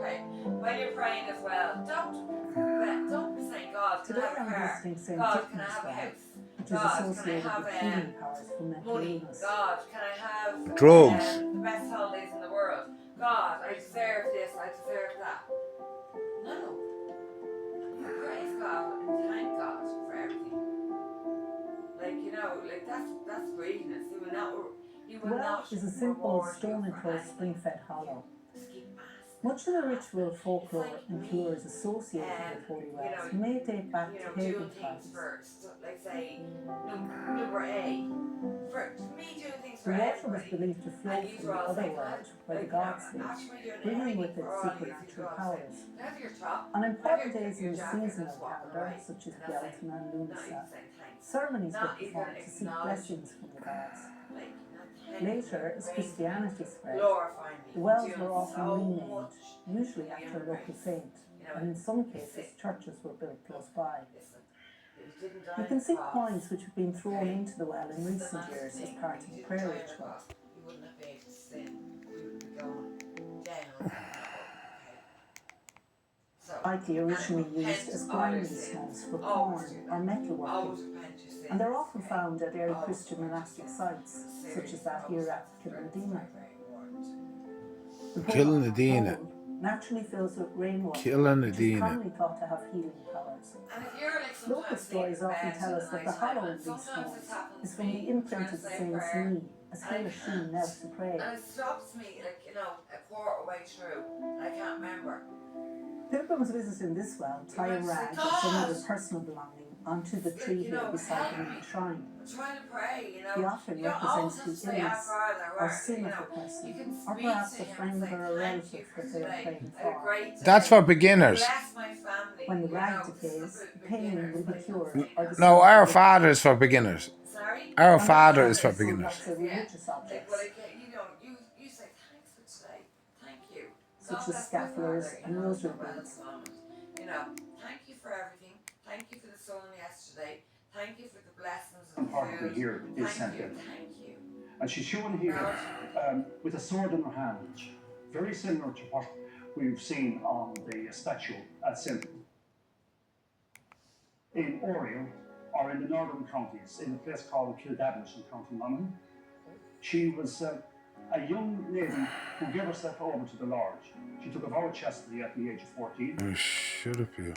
Okay. When you're praying as well, don't say, God, can I Today have a I'm car? visiting St. God, can I Dickman's have a Well, house? which is God, can I associated have with healing powers for mental money? illness. God, can I have Drugs. the best holidays in the world? God, I deserve this, I deserve that. No. You praise God and thank God for everything. Like, you know, like that's greatness. He will Well not is a simple reward you stone-enclosed for anything. spring-fed hollow. Just keep asking. Much of the ritual, folklore It's like and me, cures associated with holy you wells know, may date back to pagan doing things times. first. Like say, number A. For me doing things The for water was everybody. believed to flow And you from were the all other saying, world, where the like, gods actually lived, doing bringing anything with it for all you, supernatural you powers. have your top, On important have days in your the jacket seasonal that's walking calendar, away. such as And that's like, Beltane and not Lunasa, even saying thanks. ceremonies were Not even performed to seek acknowledging blessings from the gods. like, not thanking Later, me, as praising Christianity me, spread, glorifying me, the wells doing were often so renamed, much. usually for after a human local race. saint, You know, and in some cases sick. churches were built close by. Listen, if you didn't die You on can the see cross, coins which have been thrown okay, into the well in this is the recent massive years as thing. part If of you the didn't prayer die on the ritual. cross, you wouldn't have been able to sin. You would be going down. Okay. So, Likely originally used as grinding sins. stones for Always corn do or that. metalworking, Always repent your sins. and they're often okay? found at early Always Christian repent your monastic sins. sites, such as that here at Kilmedina. Very important. The Killing bone, the Dina. naturally fills with rainwater, Killing the which is Dina. commonly thought to have healing powers. And if you're like Local sometimes stories sleeping in often bed tell in us the that the night hollow time, in and these sometimes stones this happens is to from the me, imprint trying of to the say a saint's prayer, knee, as he and I or she can't. knelt to pray. And it stops me, like, you know, a quarter way through, and I can't remember. Pilgrims visiting this well tie a rag or some other personal belonging onto the tree you here know, beside help the main me. shrine. I'm trying to pray, you know. The offering You don't always represents have to the say our illness Father, or sin of the you person, can or speak perhaps to a him friend and say, or a thank you relative for that they are today. praying I had a for. great day. That's for beginners. Bless my family. When the you rag know, decays, this is the for pain beginners, will be like I'm cured saying or that. the No, sin our forgiven. Father is for beginners. Sorry? Our On this Father shrine is for are some beginners. lots of religious Like, objects, well, like, you say thanks for today. Thank you. such God as bless my scapulars father, and you know, rosary so well beads. at the moment. You know, thank you for everything. Thank you for the sun yesterday. Thank you for the blessings of the food. Here is Thank you. sent in. Thank you. And she's shown here with a sword in her hand, very similar to what we've seen on the statue at St. in Oriel, or in the northern counties, in a place called Kildavenish in County Monaghan. She was a young lady who gave herself over to the Lord. She took a vow of chastity at the age of 14. Oh, shut up, you.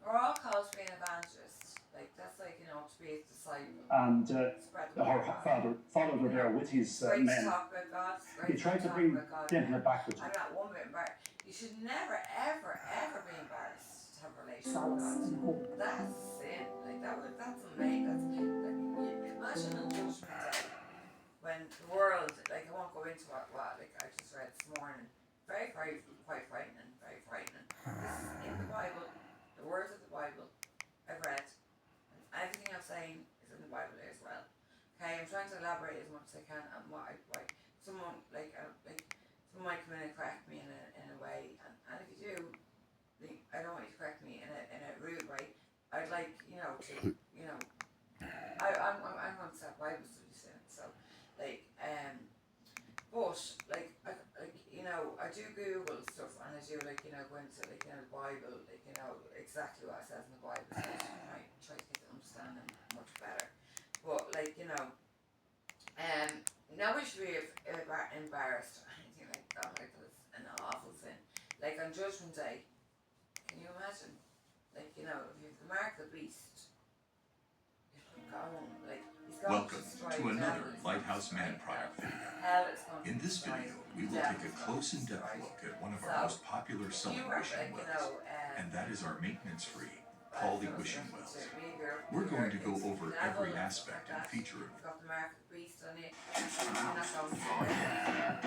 We're all called to be an evangelist. Like, that's like, you know, to be a disciple. And Spread the word her of God. father followed her there with his Great to men. talk about God. It's He great tried to talk bring about God. Dentler back with him. I'm not one bit embarrassed. You should never, ever, ever be embarrassed to have a relationship Solace with and God. hope. That's sin. Like that's amazing. Imagine on Judgment Day when the world, like I won't go into what like I just read this morning. Very, very, quite frightening. Very frightening. This is in the Bible. The words of the Bible I've read. And everything I'm saying is in the Bible as well. Okay, I'm trying to elaborate as much as I can on what someone someone might come in and correct me in a way, and if you do, I don't want you to correct me in a rude way. I'd like to I'm going to start Bible study soon, so but I do Google stuff and I do go into the Bible, exactly what it says in the Bible, so I try to get to understand them much better. But nobody should be embarrassed or anything like that. Like that's an awful sin. Like on Judgment Day, can you imagine? If you have the mark of the beast, he's going Welcome to another Lighthouse Man product video. In this video, we will take a close in-depth look at one of our most popular selling wishing wells, and that is our maintenance-free Caldy Wishing Wells. We're going to go over every aspect and feature of got the mark of the beast on it. You're not going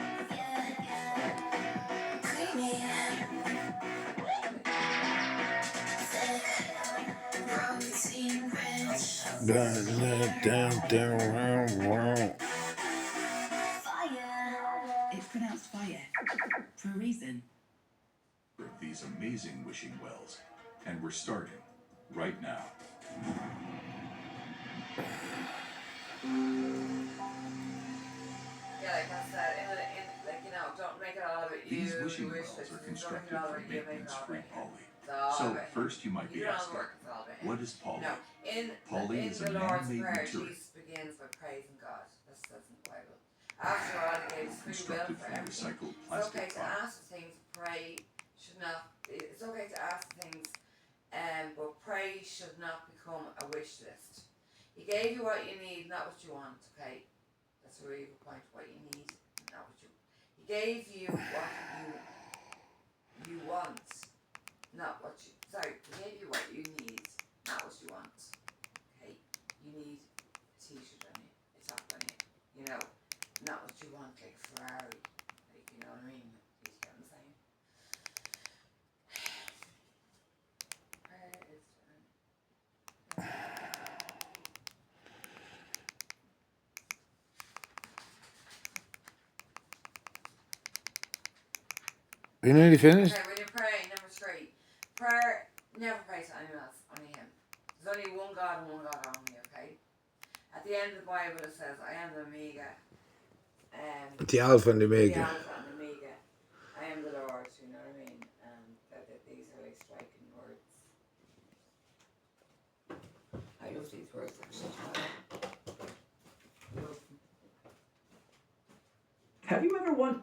It's pronounced fire for a reason. these amazing wishing wells, and we're starting right now. like I said, don't make it all about These you wishing wish wells this are is constructed something for already you make maintenance-free already. Polly. It's all So about him. first you might You be don't asking, work, it's all about him. what is Polly? No, in Polly in is the a Lord's man-made Prayer, material Jesus begins by praising God. That's in the Bible. After all, he gave us free will constructed for from everything. recycled It's plastic okay to bottles. ask things, pray should not. It's okay to ask things, but pray should not become a wish list. He gave you what you need, not what you want. Okay, that's a really good point. What you need, not what you. He gave you what you want, not what you. Sorry, he gave you what you need, not what you want. Okay, you need a t-shirt on you, a top on you, you know, not what you want, like Ferrari, like, you know what I mean? You get what I'm saying? Prayer is You nearly finished? okay, when you're praying, number 3, prayer, never pray to anyone else, only him. There's only one God and one God only, okay? At the end of the Bible it says, I am the Omega, The Alpha and the the Omega. Alpha and the Omega. I am the Lord, you know what I mean? And that these are like striking words. I love these words actually. Love them. Have you ever won?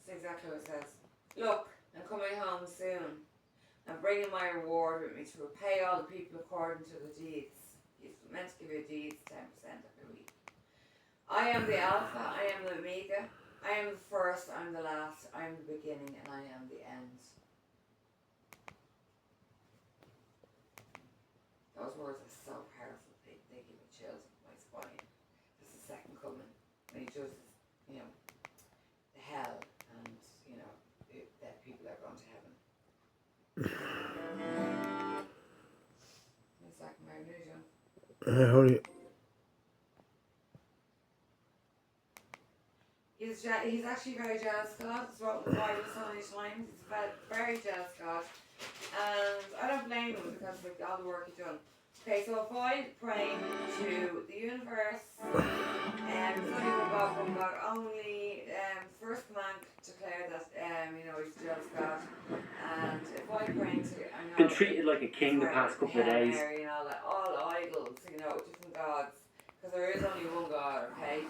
That's exactly what it says. Look, I'm coming home soon. I'm bringing my reward with me to repay all the people according to the deeds. He's meant to give you deeds 10% every week. I am the Alpha, I am the Omega. I am the first, I'm the last, I am the beginning, and I am the end. Those words are so powerful, they give me chills up my spine. This is the second coming, when he judges, you know, the hell, and, you know, that people are going to heaven. It's like Magnesia. Hurry. He's actually very jealous God. That's what the Bible so many times. He's a very jealous God. And I don't blame him because of all the work he's done. Okay, so if I pray to the universe, there's only one God only, first command declare that, you know, he's a jealous God. And if I pray to, I know, Been treated like a king the past couple of days. You know, like all idols, you know, different gods. Because there is only one God, okay?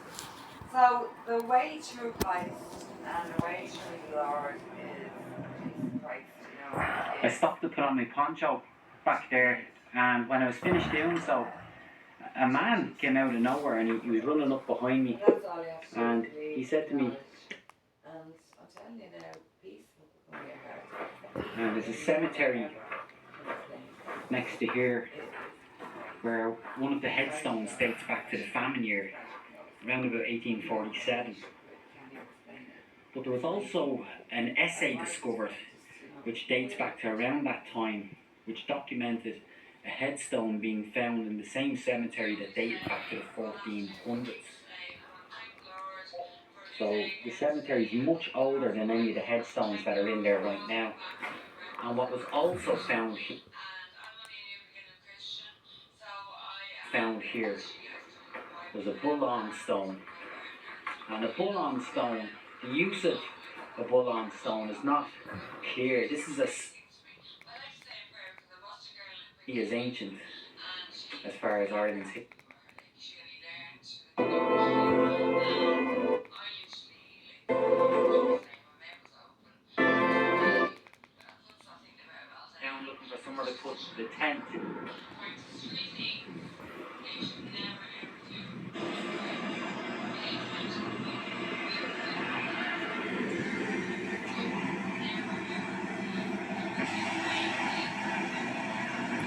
So the way through Christ and the way through the Lord is Jesus Christ, you know. I stopped to put on my poncho back there, and when I was finished doing so, a man came out of nowhere and he was running up behind me, That's all you have to do. and he said to me, And I'm telling you now, peace will come in your heart. there's a cemetery next to here where one of the headstones dates back to the famine year, around about 1847. But there was also an essay discovered which dates back to around that time, which documented a headstone being found in the same cemetery that dated back to the 1400s. So the cemetery is much older than any of the headstones that are in there right now. And what was also found here was a bull-on stone. And a bull-on stone, the use of a bull-on stone is not clear. This is as ancient as far as Ireland's history. Now I'm looking for somewhere to put the tent.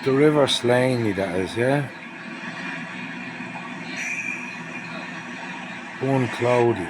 The River Slaney, that is, yeah? Unclouded.